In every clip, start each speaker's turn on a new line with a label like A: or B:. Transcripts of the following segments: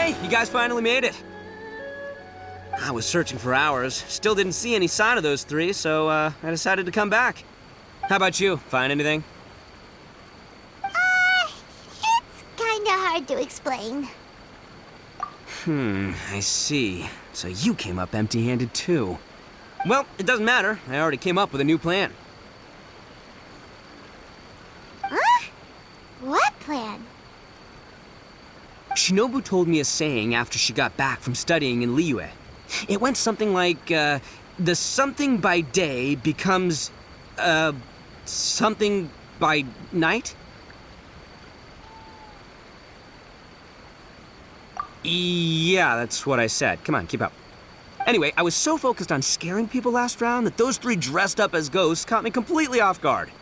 A: Hey, you guys finally made it. I was searching for hours, still didn't see any sign of those three, so I decided to come back. How about you? Find anything?
B: It's kinda hard to explain.
A: I see. So you came up empty-handed too. Well, it doesn't matter. I already came up with a new plan.
B: Huh? What plan?
A: Shinobu told me a saying after she got back from studying in Liyue. It went something like, the something by day becomes, something by night? Yeah, that's what I said. Come on, keep up. Anyway, I was so focused on scaring people last round that those three dressed up as ghosts caught me completely off guard.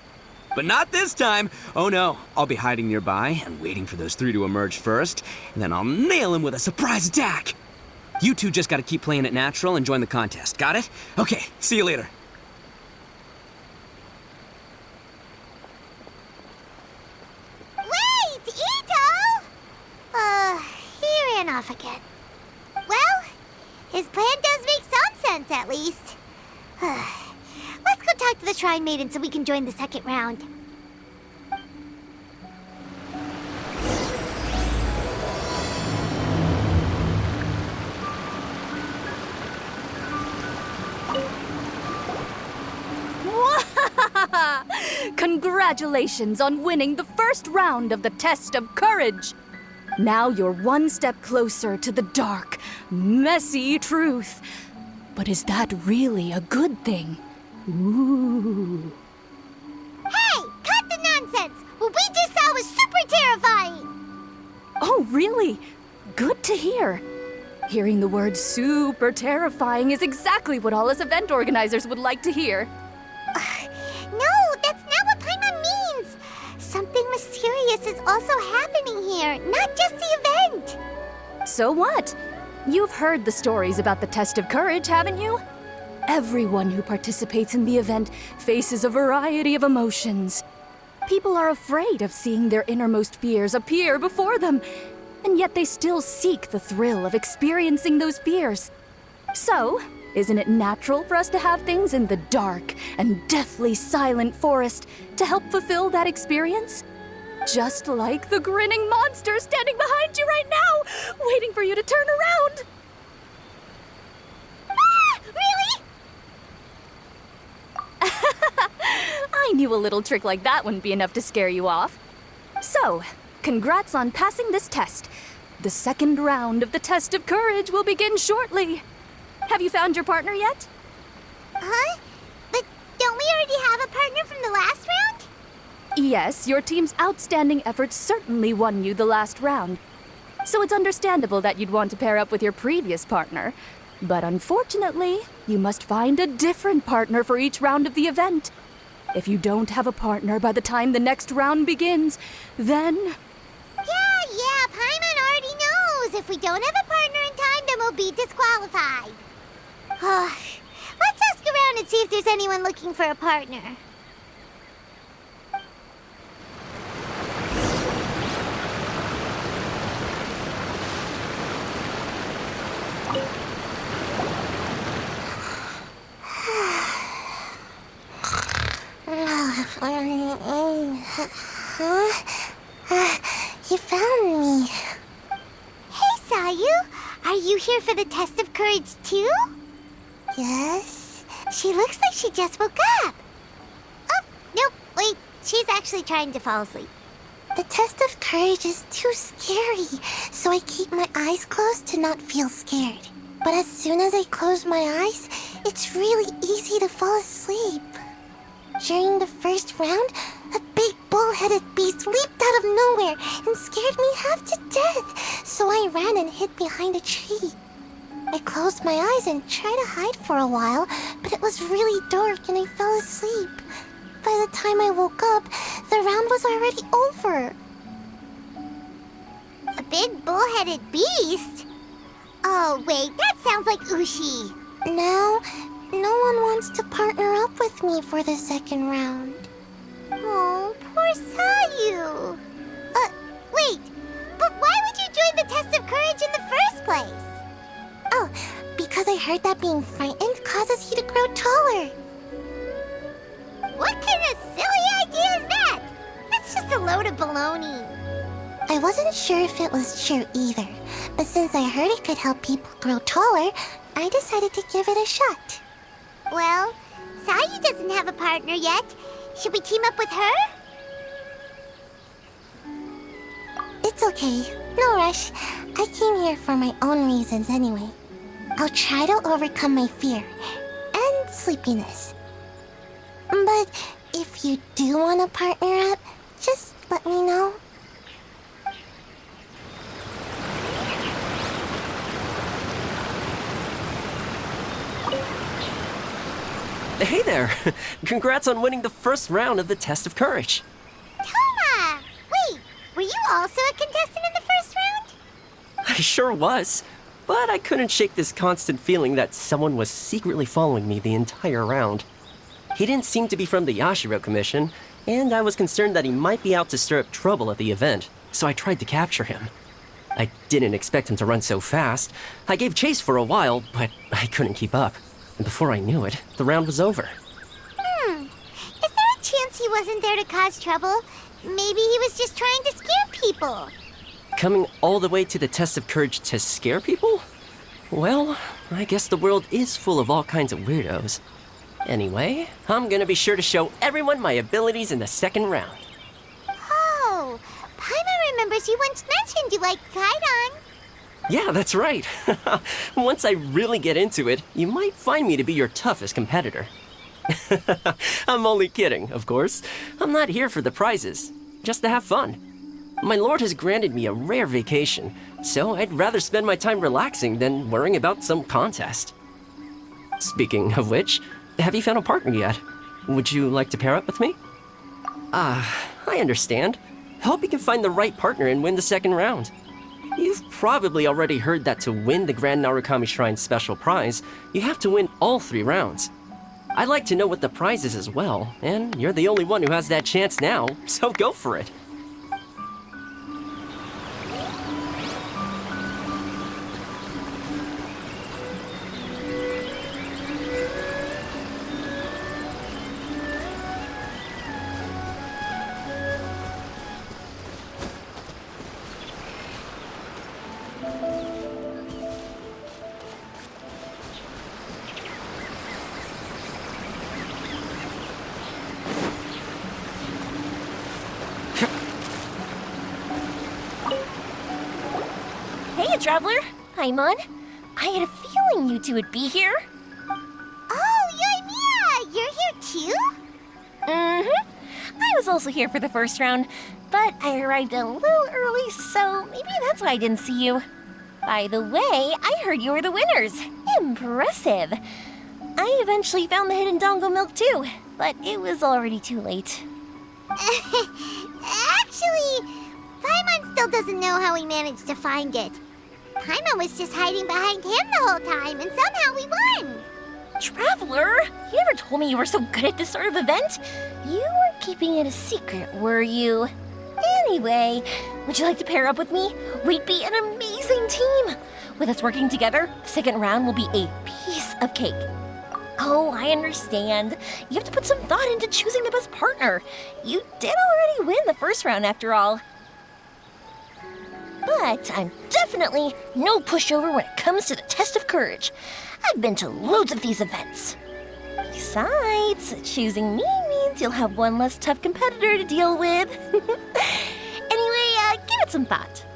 A: But not this time! Oh no, I'll be hiding nearby and waiting for those three to emerge first, and then I'll nail them with a surprise attack! You two just gotta keep playing it natural and join the contest, got it? Okay, see you later.
B: Wait, Ito! He ran off again. Well, his plan does make some sense, at least. Let's go talk to the Shrine Maiden so we can join the second round.
C: Congratulations on winning the first round of the Test of Courage! Now you're one step closer to the dark, messy truth. But is that really a good thing? Ooh.
B: Hey, cut the nonsense! What we just saw was super terrifying!
C: Oh, really? Good to hear. Hearing the word super terrifying is exactly what all us event organizers would like to hear.
B: No, that's not what Paimon means! Something mysterious is also happening here, not just the event!
C: So what? You've heard the stories about the Test of Courage, haven't you? Everyone who participates in the event faces a variety of emotions. People are afraid of seeing their innermost fears appear before them, and yet they still seek the thrill of experiencing those fears. So, isn't it natural for us to have things in the dark and deathly silent forest to help fulfill that experience? Just like the grinning monster standing behind you right now, waiting for you to turn around.
B: Ah! Really?
C: I knew a little trick like that wouldn't be enough to scare you off. So, congrats on passing this test. The second round of the Test of Courage will begin shortly. Have you found your partner yet?
B: Huh? But don't we already have a partner from the last round?
C: Yes, your team's outstanding efforts certainly won you the last round. So it's understandable that you'd want to pair up with your previous partner. But unfortunately, you must find a different partner for each round of the event. If you don't have a partner by the time the next round begins, then...
B: Yeah, Paimon already knows. If we don't have a partner in time, then we'll be disqualified. Let's ask around and see if there's anyone looking for a partner. You found me. Hey, Sayu. Are you here for the Test of Courage too? Yes. She looks like she just woke up. Oh, nope. Wait. She's actually trying to fall asleep. The Test of Courage is too scary, so I keep my eyes closed to not feel scared. But as soon as I close my eyes, it's really easy to fall asleep. During the first round, a big bull-headed beast leaped out of nowhere and scared me half to death, so I ran and hid behind a tree. I closed my eyes and tried to hide for a while, but it was really dark and I fell asleep. By the time I woke up, the round was already over. A big bull-headed beast? Oh, wait, that sounds like Ushi. Now, no one wants to partner up with me for the second round. Oh, poor Sayu. Wait, but why would you join the test of courage in the first place? Oh, because I heard that being frightened causes you to grow taller. What kind of silly idea is that? That's just a load of baloney. I wasn't sure if it was true either, but since I heard it could help people grow taller, I decided to give it a shot. Well, Sayu doesn't have a partner yet. Should we team up with her? It's okay. No rush. I came here for my own reasons anyway. I'll try to overcome my fear and sleepiness. But if you do want to partner up, just let me know.
D: Hey there! Congrats on winning the first round of the Test of Courage.
B: Toma! Wait, were you also a contestant in the first round?
D: I sure was, but I couldn't shake this constant feeling that someone was secretly following me the entire round. He didn't seem to be from the Yashiro Commission, and I was concerned that he might be out to stir up trouble at the event, so I tried to capture him. I didn't expect him to run so fast. I gave chase for a while, but I couldn't keep up. And before I knew it, the round was over.
B: Is there a chance he wasn't there to cause trouble? Maybe he was just trying to scare people.
D: Coming all the way to the Test of Courage to scare people? Well, I guess the world is full of all kinds of weirdos. Anyway, I'm gonna be sure to show everyone my abilities in the second round.
B: Oh, Paimon remembers you once mentioned you liked Kaidan.
D: Yeah, that's right. Once I really get into it, you might find me to be your toughest competitor. I'm only kidding, of course. I'm not here for the prizes, just to have fun. My lord has granted me a rare vacation, so I'd rather spend my time relaxing than worrying about some contest. Speaking of which, have you found a partner yet? Would you like to pair up with me? I understand. Hope you can find the right partner and win the second round. You've probably already heard that to win the Grand Narukami Shrine special prize, you have to win all 3 rounds. I'd like to know what the prize is as well, and you're the only one who has that chance now, so go for it.
E: Hey, Traveler! Paimon! I had a feeling you two would be here.
B: Oh, Yoimiya! You're here too?
E: I was also here for the first round, but I arrived a little early, so maybe that's why I didn't see you. By the way, I heard you were the winners. Impressive! I eventually found the hidden Dongo milk too, but it was already too late.
B: Actually, Paimon still doesn't know how we managed to find it. Paimon was just hiding behind him the whole time, and somehow we won.
E: Traveler, you never told me you were so good at this sort of event. You were keeping it a secret, were you? Anyway, would you like to pair up with me? We'd be an amazing team. With us working together, the second round will be a piece of cake. Oh, I understand. You have to put some thought into choosing the best partner. You did already win the first round after all. But I'm definitely no pushover when it comes to the Test of Courage. I've been to loads of these events. Besides, choosing me means you'll have one less tough competitor to deal with. Anyway, give it some thought.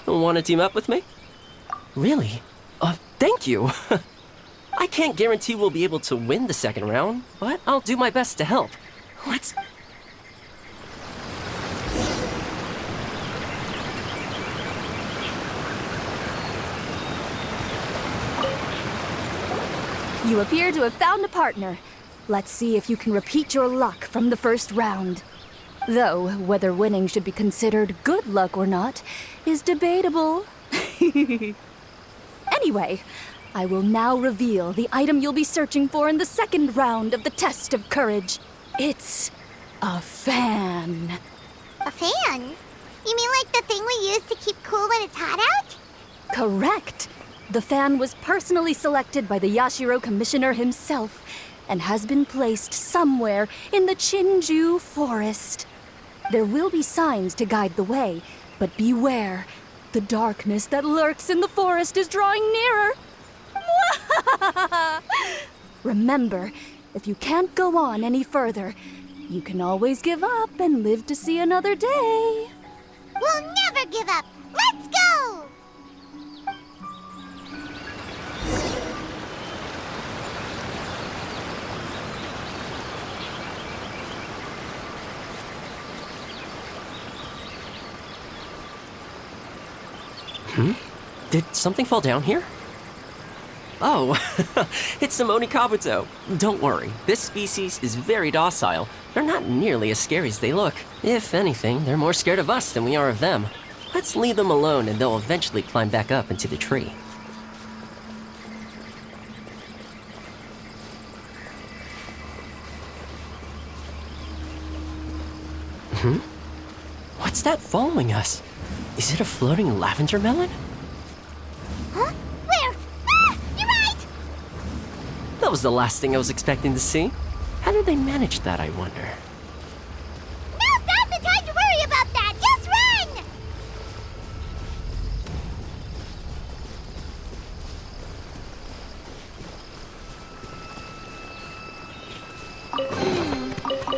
D: Want to team up with me? Really? Thank you. I can't guarantee we'll be able to win the second round, but I'll do my best to help. Let's...
C: You appear to have found a partner. Let's see if you can repeat your luck from the first round. Though, whether winning should be considered good luck or not is debatable. Anyway, I will now reveal the item you'll be searching for in the second round of the test of courage. It's a fan.
B: A fan? You mean like the thing we use to keep cool when it's hot out?
C: Correct. The fan was personally selected by the Yashiro Commissioner himself and has been placed somewhere in the Chinju Forest. There will be signs to guide the way, but beware. The darkness that lurks in the forest is drawing nearer. Remember, if you can't go on any further, you can always give up and live to see another day.
B: We'll never give up! Let's go!
D: Did something fall down here? Oh, it's Simone Kabuto. Don't worry, this species is very docile. They're not nearly as scary as they look. If anything, they're more scared of us than we are of them. Let's leave them alone and they'll eventually climb back up into the tree. What's that following us? Is it a floating lavender melon?
B: Huh? Where? Ah! You're right!
D: That was the last thing I was expecting to see. How did they manage that, I wonder?
B: Now's not the time to worry about that! Just run!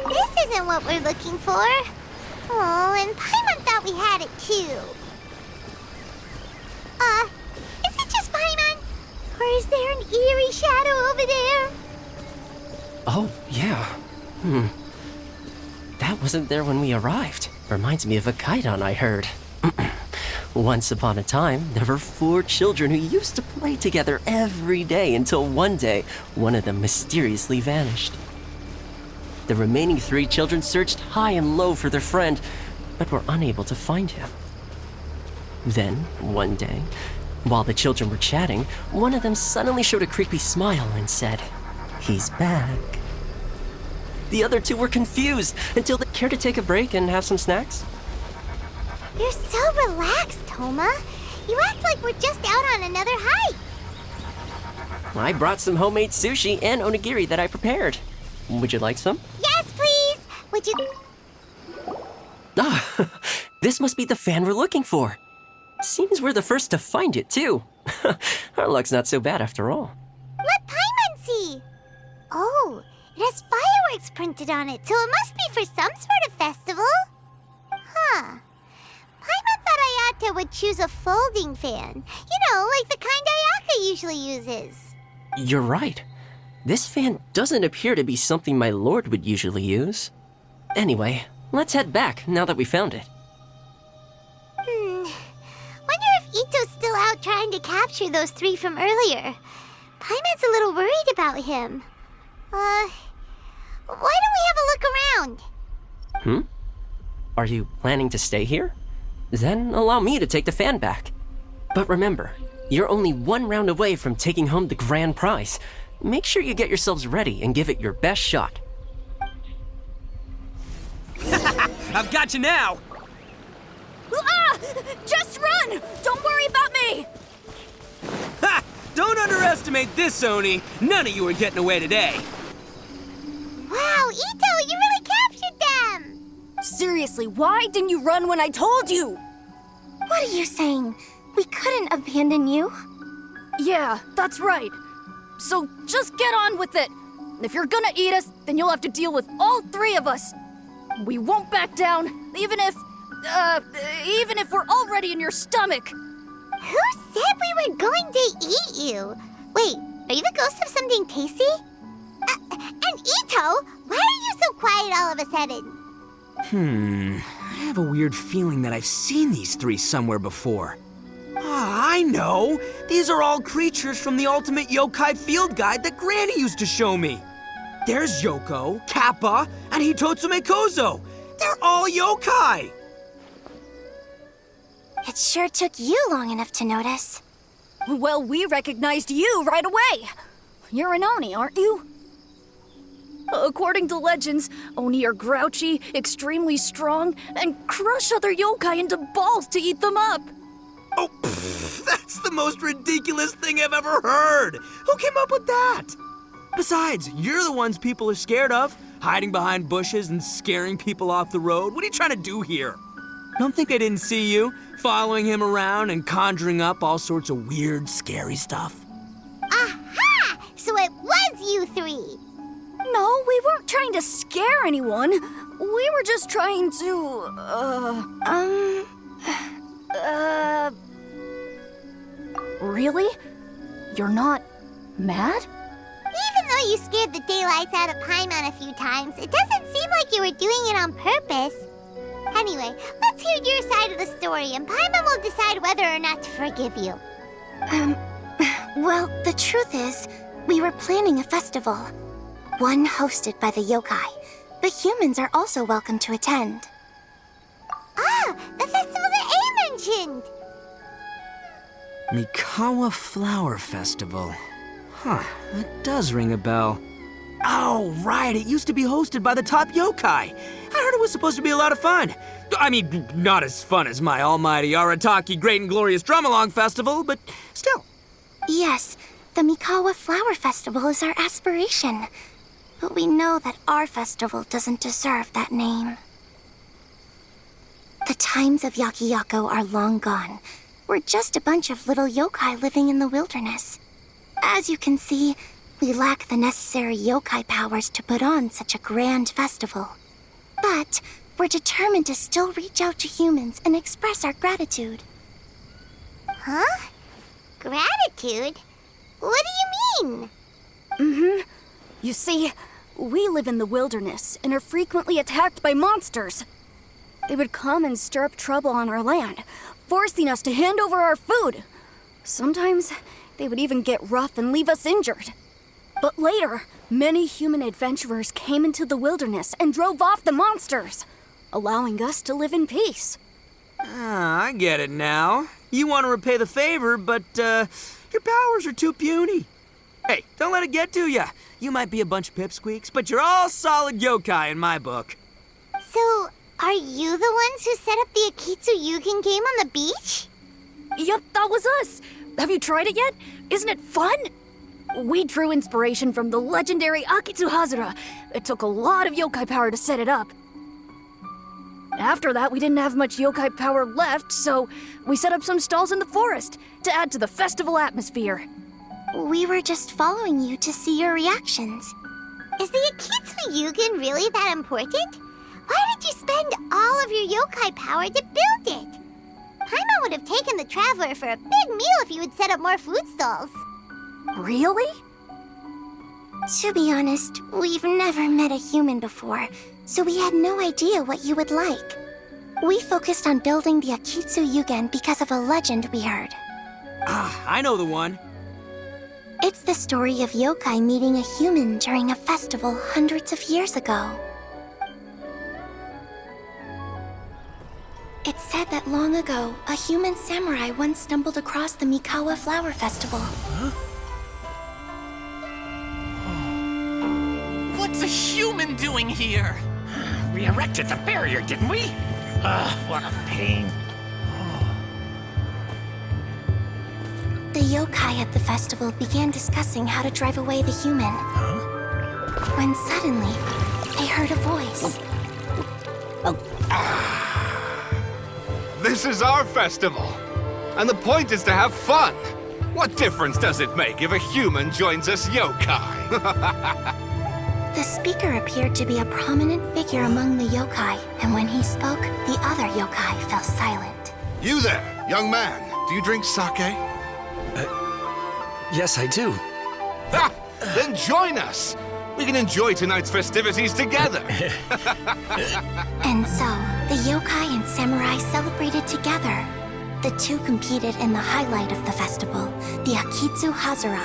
B: This isn't what we're looking for. Oh, and Paimon thought we had it too. Is it just Paimon? Or is there an eerie shadow over there?
D: Oh, yeah. That wasn't there when we arrived. Reminds me of a kaidan I heard. Once upon a time, there were 4 children who used to play together every day until one day, one of them mysteriously vanished. The remaining 3 children searched high and low for their friend, but were unable to find him. Then, one day, while the children were chatting, one of them suddenly showed a creepy smile and said, "He's back." The other 2 were confused until they cared to take a break and have some snacks.
B: You're so relaxed, Toma. You act like we're just out on another hike.
D: I brought some homemade sushi and onigiri that I prepared. Would you like some?
B: Yes, please. Would you...
D: Ah, this must be the fan we're looking for. Seems we're the first to find it, too. Our luck's not so bad after all.
B: Let Paimon see. Oh, it has fireworks printed on it, so it must be for some sort of festival. Huh. Paimon thought Ayata would choose a folding fan. You know, like the kind Ayaka usually uses.
D: You're right. This fan doesn't appear to be something my lord would usually use. Anyway, let's head back now that we found it.
B: Wonder if Ito's still out trying to capture those 3 from earlier. Paimon's a little worried about him. Why don't we have a look around?
D: Are you planning to stay here? Then allow me to take the fan back. But remember, you're only 1 round away from taking home the grand prize. Make sure you get yourselves ready and give it your best shot.
A: I've got you now!
C: Ah! Just run! Don't worry about me!
A: Ha! Don't underestimate this, Oni. None of you are getting away today.
B: Wow, Ito, you really captured them!
C: Seriously, why didn't you run when I told you?
B: What are you saying? We couldn't abandon you.
C: Yeah, that's right. So just get on with it. If you're gonna eat us, then you'll have to deal with all 3 of us. We won't back down, even if we're already in your stomach.
B: Who said we were going to eat you? Wait, are you the ghost of something tasty? And Ito, why are you so quiet all of a sudden?
A: I have a weird feeling that I've seen these 3 somewhere before. Ah, I know! These are all creatures from the Ultimate Yokai Field Guide that Granny used to show me. There's Yoko, Kappa, and Hitotsume Kozo. They're all yokai!
B: It sure took you long enough to notice.
C: Well, we recognized you right away. You're an Oni, aren't you? According to legends, Oni are grouchy, extremely strong, and crush other yokai into balls to eat them up.
A: Oh, that's the most ridiculous thing I've ever heard! Who came up with that? Besides, you're the ones people are scared of, hiding behind bushes and scaring people off the road. What are you trying to do here? Don't think I didn't see you, following him around and conjuring up all sorts of weird, scary stuff.
B: Aha! So it was you three!
C: No, we weren't trying to scare anyone. We were just trying to, Really? You're not mad?
B: Even though you scared the daylights out of Paimon a few times, it doesn't seem like you were doing it on purpose. Anyway, let's hear your side of the story, and Paimon will decide whether or not to forgive you.
F: Well, the truth is, we were planning a festival. One hosted by the yokai, but humans are also welcome to attend.
B: Ah, the festival that A mentioned!
A: Mikawa Flower Festival. Huh, that does ring a bell. Oh, right, it used to be hosted by the top yokai. I heard it was supposed to be a lot of fun. I mean, not as fun as my almighty Arataki Great and Glorious Drum-Along Festival, but still.
F: Yes, the Mikawa Flower Festival is our aspiration. But we know that our festival doesn't deserve that name. The times of Yakiyako are long gone. We're just a bunch of little yokai living in the wilderness. As you can see, we lack the necessary yokai powers to put on such a grand festival. But we're determined to still reach out to humans and express our gratitude.
B: Huh? Gratitude? What do you mean?
C: You see, we live in the wilderness and are frequently attacked by monsters. They would come and stir up trouble on our land, forcing us to hand over our food. Sometimes they would even get rough and leave us injured. But later, many human adventurers came into the wilderness and drove off the monsters, allowing us to live in peace.
A: Ah, I get it now. You want to repay the favor, but your powers are too puny. Hey, don't let it get to ya. You might be a bunch of pipsqueaks, but you're all solid yokai in my book.
B: So, are you the ones who set up the Akitsu Yugen game on the beach?
C: Yup, that was us. Have you tried it yet? Isn't it fun? We drew inspiration from the legendary Akitsu Hazura. It took a lot of yokai power to set it up. After that, we didn't have much yokai power left, so we set up some stalls in the forest to add to the festival atmosphere.
F: We were just following you to see your reactions.
B: Is the Akitsu Yugen really that important? Why did you spend all of your yokai power to build it? Paimon would have taken the Traveler for a big meal if you had set up more food stalls.
C: Really?
F: To be honest, we've never met a human before, so we had no idea what you would like. We focused on building the Akitsu Yugen because of a legend we heard.
A: Ah, I know the one.
F: It's the story of yokai meeting a human during a festival hundreds of years ago. It's said that long ago, a human samurai once stumbled across the Mikawa Flower Festival.
G: What's a human doing here? We erected the barrier, didn't we? What a pain.
F: The yokai at the festival began discussing how to drive away the human. When suddenly, they heard a voice.
H: This is our festival, and the point is to have fun. What difference does it make if a human joins us yokai?
F: The speaker appeared to be a prominent figure among the yokai, and when he spoke, the other yokai fell silent.
H: You there, young man, do you drink sake?
A: Yes, I do.
H: Ha! Then join us! We can enjoy tonight's festivities together!
F: And so, the yokai and samurai celebrated together. The two competed in the highlight of the festival, the Akitsu Hazura.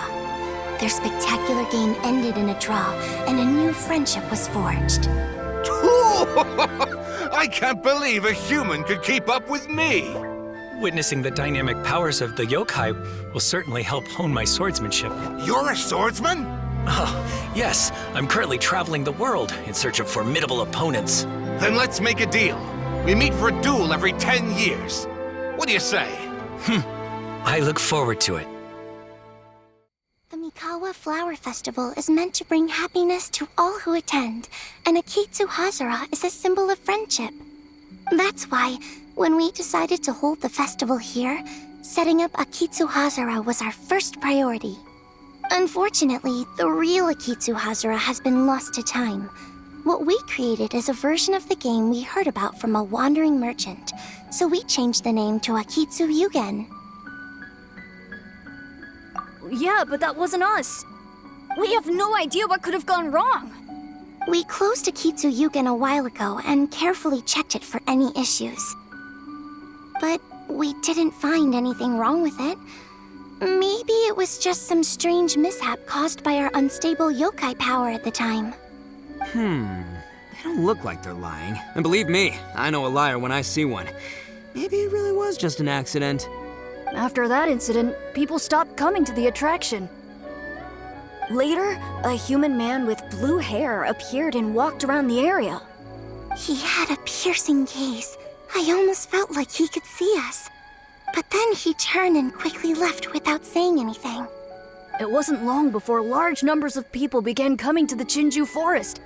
F: Their spectacular game ended in a draw, and a new friendship was forged.
H: I can't believe a human could keep up with me!
I: Witnessing the dynamic powers of the yokai will certainly help hone my swordsmanship.
H: You're a swordsman?
I: Oh, yes. I'm currently traveling the world in search of formidable opponents.
H: Then let's make a deal. We meet for a duel every 10 years. What do you say?
I: I look forward to it.
F: The Mikawa Flower Festival is meant to bring happiness to all who attend, and Akitsu Hazara is a symbol of friendship. That's why, when we decided to hold the festival here, setting up Akitsu Hazara was our first priority. Unfortunately, the real Akitsu Hazara has been lost to time. What we created is a version of the game we heard about from a wandering merchant, so we changed the name to Akitsu Yugen.
C: Yeah, but that wasn't us. We have no idea what could have gone wrong.
F: We closed Akitsu Yugen a while ago and carefully checked it for any issues. But we didn't find anything wrong with it. Maybe it was just some strange mishap caused by our unstable yokai power at the time.
A: They don't look like they're lying. And believe me, I know a liar when I see one. Maybe it really was just an accident.
C: After that incident, people stopped coming to the attraction. Later, a human man with blue hair appeared and walked around the area.
F: He had a piercing gaze. I almost felt like he could see us. But then he turned and quickly left without saying anything.
C: It wasn't long before large numbers of people began coming to the Chinju forest.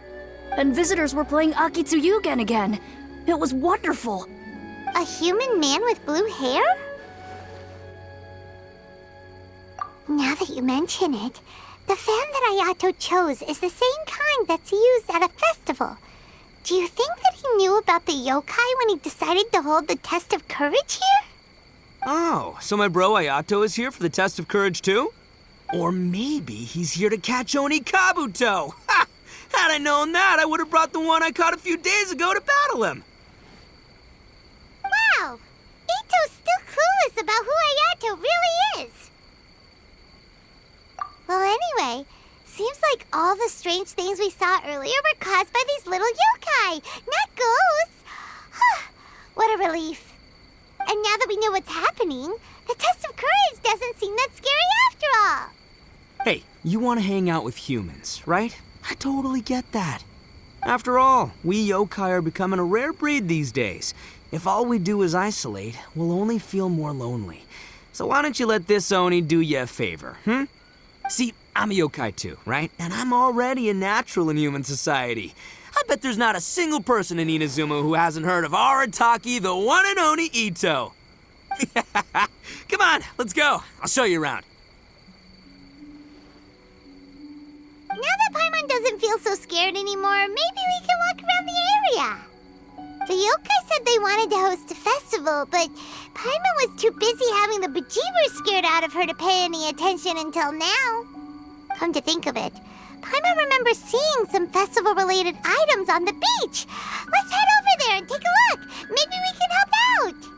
C: And visitors were playing Akitsu Yugen again. It was wonderful.
B: A human man with blue hair? Now that you mention it, the fan that Ayato chose is the same kind that's used at a festival. Do you think that he knew about the yokai when he decided to hold the test of courage here?
A: Oh, so my bro Ayato is here for the test of courage too? Or maybe he's here to catch Oni Kabuto! Ha! Had I known that, I would have brought the one I caught a few days ago to battle him!
B: Wow! Ito's still clueless about who Ayato really is! Well, anyway, seems like all the strange things we saw earlier were caused by these little yokai, not ghosts! What a relief. And now that we know what's happening, the test of courage doesn't seem that scary after all.
A: Hey, you want to hang out with humans, right? I totally get that. After all, we yokai are becoming a rare breed these days. If all we do is isolate, we'll only feel more lonely. So why don't you let this Oni do you a favor, See, I'm a yokai too, right? And I'm already a natural in human society. I bet there's not a single person in Inazuma who hasn't heard of Arataki, the one and only Ito. Come on, let's go. I'll show you around.
B: Now that Paimon doesn't feel so scared anymore, maybe we can walk around the area. The yokai said they wanted to host a festival, but Paimon was too busy having the bejeebers scared out of her to pay any attention until now. Come to think of it, Paimon remembers seeing some festival-related items on the beach. Let's head over there and take a look. Maybe we can help out.